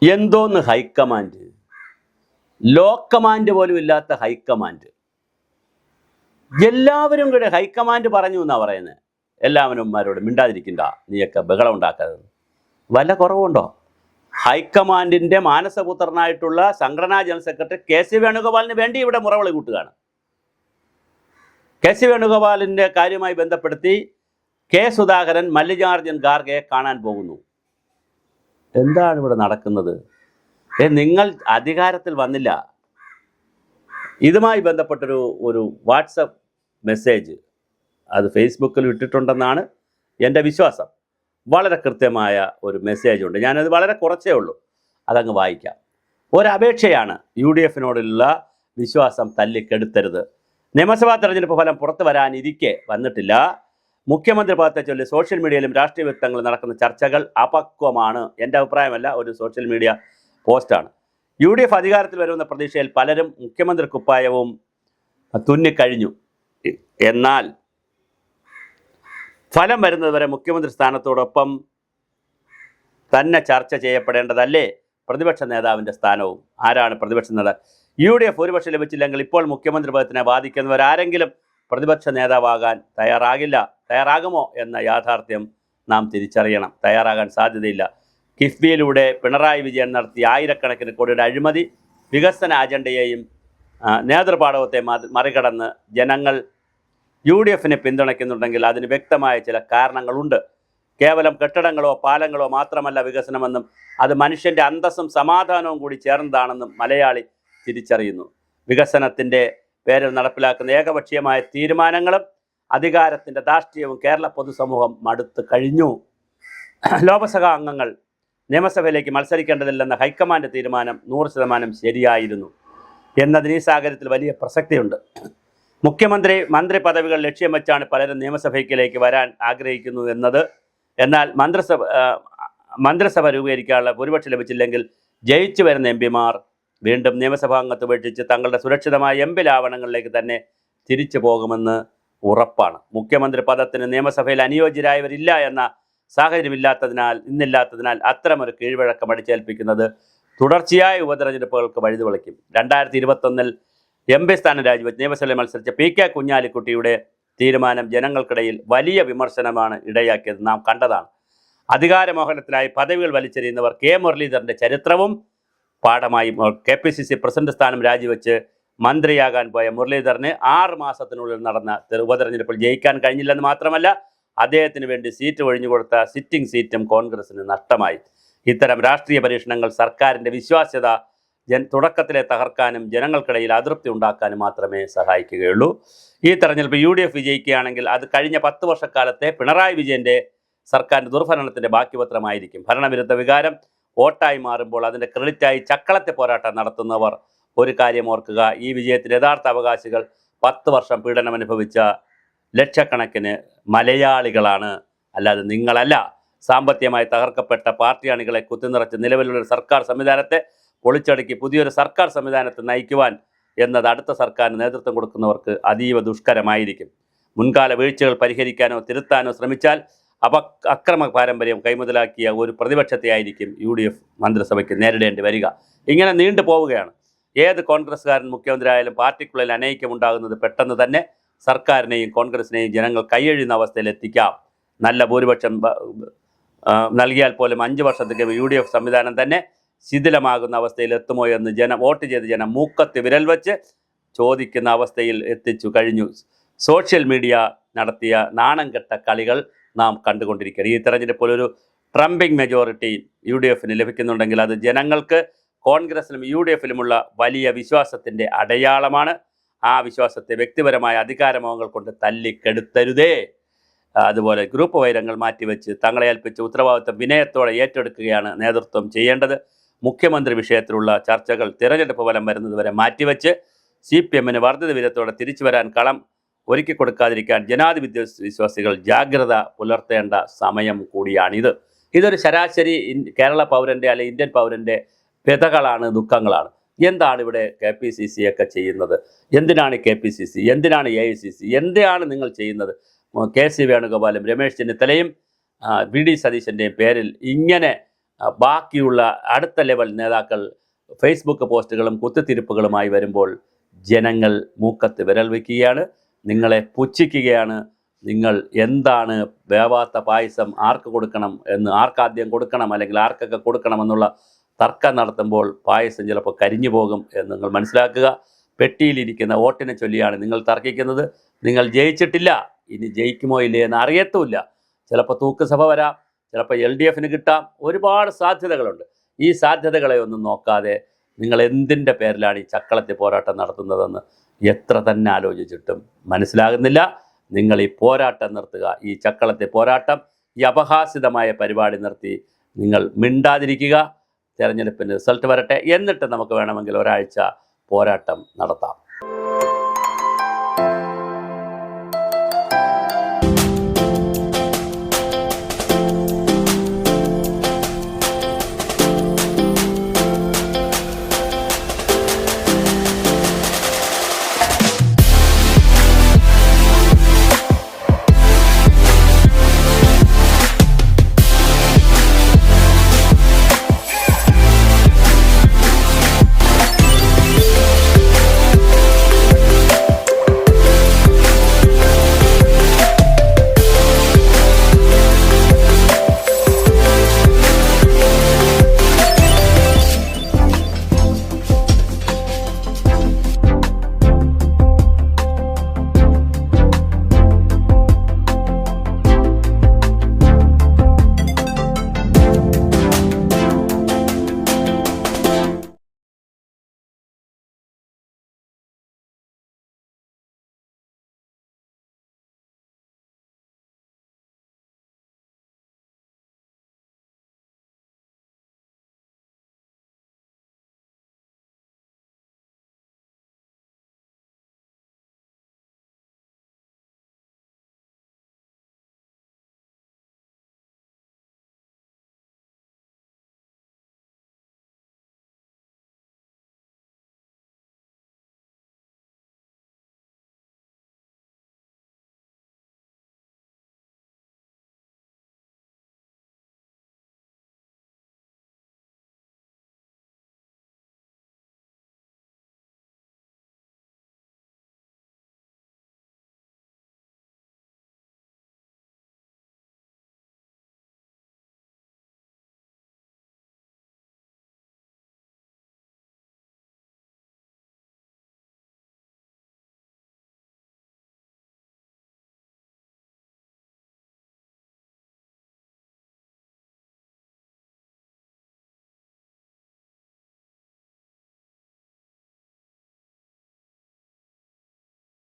എന്തോന്ന് high command, law command പോലും ഇല്ലാത്ത ഹൈക്കമാൻഡ്. എല്ലാവരും കൂടെ ഹൈക്കമാൻഡ് പറഞ്ഞു എന്നാ പറയുന്നത്. എല്ലാവരുംമാരോട് മിണ്ടാതിരിക്കണ്ട, നീയൊക്കെ ബഹളം ഉണ്ടാക്കരുത്. വല്ല കുറവുണ്ടോ? ഹൈക്കമാൻഡിൻ്റെ മാനസപുത്രനായിട്ടുള്ള സംഘടനാ ജനറൽ സെക്രട്ടറി കെ സി വേണുഗോപാലിന് വേണ്ടി ഇവിടെ മുറവിളി കൂട്ടുകയാണ്. കെ സി വേണുഗോപാലിൻ്റെ കാര്യവുമായി ബന്ധപ്പെടുത്തി കെ സുധാകരൻ മല്ലികാർജുൻ ഖാർഗെയെ കാണാൻ പോകുന്നു. എന്താണ് ഇവിടെ നടക്കുന്നത്? നിങ്ങൾ അധികാരത്തിൽ വന്നില്ല. ഇതുമായി ബന്ധപ്പെട്ടൊരു വാട്സപ്പ് മെസ്സേജ് അത് ഫേസ്ബുക്കിൽ ഇട്ടിട്ടുണ്ടെന്നാണ് എൻ്റെ വിശ്വാസം. വളരെ കൃത്യമായ ഒരു മെസ്സേജ് ഉണ്ട്. ഞാനത് വളരെ കുറച്ചേ ഉള്ളൂ, അതങ്ങ് വായിക്കാം. ഒരപേക്ഷയാണ് യു ഡി എഫിനോടുള്ള വിശ്വാസം തല്ലിക്കെടുത്തരുത്. നിയമസഭാ തെരഞ്ഞെടുപ്പ് ഫലം പുറത്തു വരാനിരിക്കെ വന്നിട്ടില്ല. മുഖ്യമന്ത്രി പദത്തെ ചൊല്ലി സോഷ്യൽ മീഡിയയിലും രാഷ്ട്രീയ വ്യക്തങ്ങളിൽ നടക്കുന്ന ചർച്ചകൾ അപക്വമാണ്. എൻ്റെ അഭിപ്രായമല്ല, ഒരു സോഷ്യൽ മീഡിയ പോസ്റ്റാണ്. യു ഡി എഫ് അധികാരത്തിൽ വരുമെന്ന പ്രതീക്ഷയിൽ പലരും മുഖ്യമന്ത്രി കുപ്പായവും തുന്നിക്കഴിഞ്ഞു. എന്നാൽ ഫലം വരുന്നതുവരെ മുഖ്യമന്ത്രി സ്ഥാനത്തോടൊപ്പം തന്നെ ചർച്ച ചെയ്യപ്പെടേണ്ടതല്ലേ പ്രതിപക്ഷ നേതാവിൻ്റെ സ്ഥാനവും? ആരാണ് പ്രതിപക്ഷ നേതാവ്? യു ഡി എഫ് ഭൂരിപക്ഷം ലഭിച്ചില്ലെങ്കിൽ ഇപ്പോൾ മുഖ്യമന്ത്രി പദത്തിനെ ബാധിക്കുന്നവരാരെങ്കിലും പ്രതിപക്ഷ നേതാവാകാൻ തയ്യാറാകുമോ എന്ന യാഥാർത്ഥ്യം നാം തിരിച്ചറിയണം. തയ്യാറാകാൻ സാധ്യതയില്ല. കിഫ്ബിയിലൂടെ പിണറായി വിജയൻ നടത്തിയ ആയിരക്കണക്കിന് കോടിയുടെ അഴിമതി വികസന അജണ്ടയെയും നേതൃപാടവത്തെ മറികടന്ന് ജനങ്ങൾ യു ഡി എഫിനെ പിന്തുണയ്ക്കുന്നുണ്ടെങ്കിൽ അതിന് വ്യക്തമായ ചില കാരണങ്ങളുണ്ട്. കേവലം കെട്ടിടങ്ങളോ പാലങ്ങളോ മാത്രമല്ല വികസനമെന്നും അത് മനുഷ്യൻ്റെ അന്തസ്സും സമാധാനവും കൂടി ചേർന്നതാണെന്നും മലയാളി തിരിച്ചറിയുന്നു. വികസനത്തിൻ്റെ പേരിൽ നടപ്പിലാക്കുന്ന ഏകപക്ഷീയമായ തീരുമാനങ്ങളും അധികാരത്തിൻ്റെ ധാർഷ്ട്യവും കേരള പൊതുസമൂഹം മടുത്തു കഴിഞ്ഞു. ലോക്സഭാ അംഗങ്ങൾ നിയമസഭയിലേക്ക് മത്സരിക്കേണ്ടതില്ലെന്ന ഹൈക്കമാൻഡ് തീരുമാനം 100% ശരിയായിരുന്നു എന്നതിന് ഈ സാഹചര്യത്തിൽ വലിയ പ്രസക്തിയുണ്ട്. മന്ത്രി പദവികൾ ലക്ഷ്യം വെച്ചാണ് പലരും നിയമസഭയിലേക്ക് വരാൻ ആഗ്രഹിക്കുന്നു എന്നത്. എന്നാൽ മന്ത്രിസഭ രൂപീകരിക്കാനുള്ള ഭൂരിപക്ഷം ലഭിച്ചില്ലെങ്കിൽ ജയിച്ചു വരുന്ന എം പിമാർ വീണ്ടും നിയമസഭാ അംഗത്വം ഉപേക്ഷിച്ച് തങ്ങളുടെ സുരക്ഷിതമായ എം പി ലാവണങ്ങളിലേക്ക് തന്നെ തിരിച്ചു പോകുമെന്ന് ഉറപ്പാണ്. മുഖ്യമന്ത്രി പദത്തിന് നിയമസഭയിൽ അനുയോജ്യരായവരില്ല എന്ന സാഹചര്യം ഇന്നില്ലാത്തതിനാൽ അത്തരമൊരു കീഴ്വഴക്കം അടിച്ചേൽപ്പിക്കുന്നത് തുടർച്ചയായ ഉപതെരഞ്ഞെടുപ്പുകൾക്ക് വഴിതെളിക്കും. 2021 എം പി സ്ഥാനം രാജിവെച്ച് നിയമസഭയിൽ മത്സരിച്ച പി കെ കുഞ്ഞാലിക്കുട്ടിയുടെ തീരുമാനം ജനങ്ങൾക്കിടയിൽ വലിയ വിമർശനമാണ് ഇടയാക്കിയത് നാം കണ്ടതാണ്. അധികാരമോഹനത്തിനായി പദവികൾ വലിച്ചെറിയുന്നവർ കെ മുരളീധരൻ്റെ ചരിത്രവും പാഠമായി. KPCC പ്രസിഡന്റ് സ്ഥാനം രാജിവെച്ച് മന്ത്രിയാകാൻ പോയ മുരളീധരന് 6 മാസത്തിനുള്ളിൽ നടന്ന ഉപതെരഞ്ഞെടുപ്പിൽ ജയിക്കാൻ കഴിഞ്ഞില്ലെന്ന് മാത്രമല്ല, അദ്ദേഹത്തിന് വേണ്ടി സീറ്റ് ഒഴിഞ്ഞുകൊടുത്ത സിറ്റിംഗ് സീറ്റും കോൺഗ്രസിന് നഷ്ടമായി. ഇത്തരം രാഷ്ട്രീയ പരീക്ഷണങ്ങൾ സർക്കാരിൻ്റെ വിശ്വാസ്യത തുടക്കത്തിലെ തകർക്കാനും ജനങ്ങൾക്കിടയിൽ അതൃപ്തി ഉണ്ടാക്കാനും മാത്രമേ സഹായിക്കുകയുള്ളൂ. ഈ തെരഞ്ഞെടുപ്പ് യു ഡി എഫ് വിജയിക്കുകയാണെങ്കിൽ അത് കഴിഞ്ഞ 10 വർഷക്കാലത്തെ പിണറായി വിജയൻ്റെ സർക്കാരിൻ്റെ ദുർഭരണത്തിൻ്റെ ബാക്കിപത്രമായിരിക്കും. ഭരണവിരുദ്ധ വികാരം വോട്ടായി മാറുമ്പോൾ അതിൻ്റെ ക്രെഡിറ്റായി ചക്കളത്തെ പോരാട്ടം നടത്തുന്നവർ ഒരു കാര്യം ഓർക്കുക: ഈ വിജയത്തിൻ്റെ യഥാർത്ഥ അവകാശികൾ 10 വർഷം പീഡനം അനുഭവിച്ച ലക്ഷക്കണക്കിന് മലയാളികളാണ്, അല്ലാതെ നിങ്ങളല്ല. സാമ്പത്തികമായി തകർക്കപ്പെട്ട പാർട്ടി അണികളെ കുത്തിനിറച്ച് നിലവിലുള്ള സർക്കാർ സംവിധാനത്തെ പൊളിച്ചടുക്കി പുതിയൊരു സർക്കാർ സംവിധാനത്തെ നയിക്കുവാൻ എന്നത് അടുത്ത സർക്കാരിന് നേതൃത്വം കൊടുക്കുന്നവർക്ക് അതീവ ദുഷ്കരമായിരിക്കും. മുൻകാല വീഴ്ചകൾ പരിഹരിക്കാനോ തിരുത്താനോ ശ്രമിച്ചാൽ അക്രമ പാരമ്പര്യം കൈമുതലാക്കിയ ഒരു പ്രതിപക്ഷത്തെയായിരിക്കും യു ഡി എഫ് മന്ത്രിസഭയ്ക്ക് നേരിടേണ്ടി വരിക. ഇങ്ങനെ നീണ്ടു പോവുകയാണ്. ഏത് കോൺഗ്രസ്സുകാരൻ മുഖ്യമന്ത്രിയായാലും പാർട്ടിക്കുള്ളിൽ അനൈക്യമുണ്ടാകുന്നത് പെട്ടെന്ന് തന്നെ സർക്കാരിനെയും കോൺഗ്രസിനെയും ജനങ്ങൾ കൈയഴിയുന്ന അവസ്ഥയിൽ എത്തിക്കാം. നല്ല ഭൂരിപക്ഷം നൽകിയാൽ പോലും 5 വർഷത്തേക്ക് യു ഡി എഫ് സംവിധാനം തന്നെ ശിഥിലമാകുന്ന അവസ്ഥയിൽ എത്തുമോ എന്ന് വോട്ട് ചെയ്ത് ജനം മൂക്കത്ത് വിരൽ വെച്ച് ചോദിക്കുന്ന അവസ്ഥയിൽ എത്തിച്ചു കഴിഞ്ഞു. സോഷ്യൽ മീഡിയ നടത്തിയ നാണം കെട്ട കളികൾ നാം കണ്ടുകൊണ്ടിരിക്കുകയാണ്. ഈ തെരഞ്ഞെടുപ്പിൽ ഒരു ട്രംപിംഗ് മെജോറിറ്റി യു ഡി എഫിന് ലഭിക്കുന്നുണ്ടെങ്കിൽ അത് ജനങ്ങൾക്ക് കോൺഗ്രസിലും യു ഡി എഫിലുമുള്ള വലിയ വിശ്വാസത്തിൻ്റെ അടയാളമാണ്. ആ വിശ്വാസത്തെ വ്യക്തിപരമായ അധികാരമോഹങ്ങൾ കൊണ്ട് തല്ലിക്കെടുത്തരുതേ. അതുപോലെ ഗ്രൂപ്പ് വൈരങ്ങൾ മാറ്റിവെച്ച് തങ്ങളെ ഏൽപ്പിച്ച ഉത്തരവാദിത്വം വിനയത്തോടെ ഏറ്റെടുക്കുകയാണ് നേതൃത്വം ചെയ്യേണ്ടത്. മുഖ്യമന്ത്രി വിഷയത്തിലുള്ള ചർച്ചകൾ തിരഞ്ഞെടുപ്പ് ഫലം വരുന്നതുവരെ മാറ്റിവെച്ച് CPMന് വർദ്ധിത വിധത്തോടെ തിരിച്ചു വരാൻ കളം ഒരുക്കി കൊടുക്കാതിരിക്കാൻ ജനാധിപത്യ വിശ്വാസികൾ ജാഗ്രത പുലർത്തേണ്ട സമയം കൂടിയാണിത്. ഇതൊരു ശരാശരി കേരള പൗരൻ്റെ അല്ലെങ്കിൽ ഇന്ത്യൻ പൗരൻ്റെ വ്യതകളാണ്, ദുഃഖങ്ങളാണ്. എന്താണ് ഇവിടെ KPCC ഒക്കെ ചെയ്യുന്നത്? എന്തിനാണ് KPCC? എന്തിനാണ് AICC? എന്താണ് നിങ്ങൾ ചെയ്യുന്നത്? KC വേണുഗോപാലും രമേശ് ചെന്നിത്തലയും VD സതീശൻ്റെയും പേരിൽ ഇങ്ങനെ ബാക്കിയുള്ള അടുത്ത ലെവൽ നേതാക്കൾ ഫേസ്ബുക്ക് പോസ്റ്റുകളും കുത്തിത്തിരിപ്പുകളുമായി വരുമ്പോൾ ജനങ്ങൾ മൂക്കത്ത് വിരൽ വയ്ക്കുകയാണ്, നിങ്ങളെ പുച്ഛിക്കുകയാണ്. നിങ്ങൾ എന്താണ് വേവാത്ത പായസം ആർക്ക് കൊടുക്കണം എന്ന്, ആർക്കാദ്യം കൊടുക്കണം അല്ലെങ്കിൽ ആർക്കൊക്കെ കൊടുക്കണമെന്നുള്ള തർക്കം നടത്തുമ്പോൾ പായസം ചിലപ്പോൾ കരിഞ്ഞു പോകും എന്ന് നിങ്ങൾ മനസ്സിലാക്കുക. പെട്ടിയിലിരിക്കുന്ന വോട്ടിനെ ചൊല്ലിയാണ് നിങ്ങൾ തർക്കിക്കുന്നത്. നിങ്ങൾ ജയിച്ചിട്ടില്ല, ഇനി ജയിക്കുമോ ഇല്ലേ എന്ന് അറിയത്തുമില്ല. ചിലപ്പോൾ തൂക്കുസഭ വരാം, ചിലപ്പോൾ LDF കിട്ടാം, ഒരുപാട് സാധ്യതകളുണ്ട്. ഈ സാധ്യതകളെ ഒന്നും നോക്കാതെ നിങ്ങൾ എന്തിൻ്റെ പേരിലാണ് ഈ ചക്കളത്തെ പോരാട്ടം നടത്തുന്നതെന്ന് എത്ര തന്നെ ആലോചിച്ചിട്ടും മനസ്സിലാകുന്നില്ല. നിങ്ങൾ ഈ പോരാട്ടം നിർത്തുക, ഈ ചക്കളത്തെ പോരാട്ടം, ഈ അപഹാസ്യമായ പരിപാടി നിർത്തി നിങ്ങൾ മിണ്ടാതിരിക്കുക. തെരഞ്ഞെടുപ്പിന് റിസൾട്ട് വരട്ടെ, എന്നിട്ട് നമുക്ക് വേണമെങ്കിൽ ഒരാഴ്ച പോരാട്ടം നടത്താം.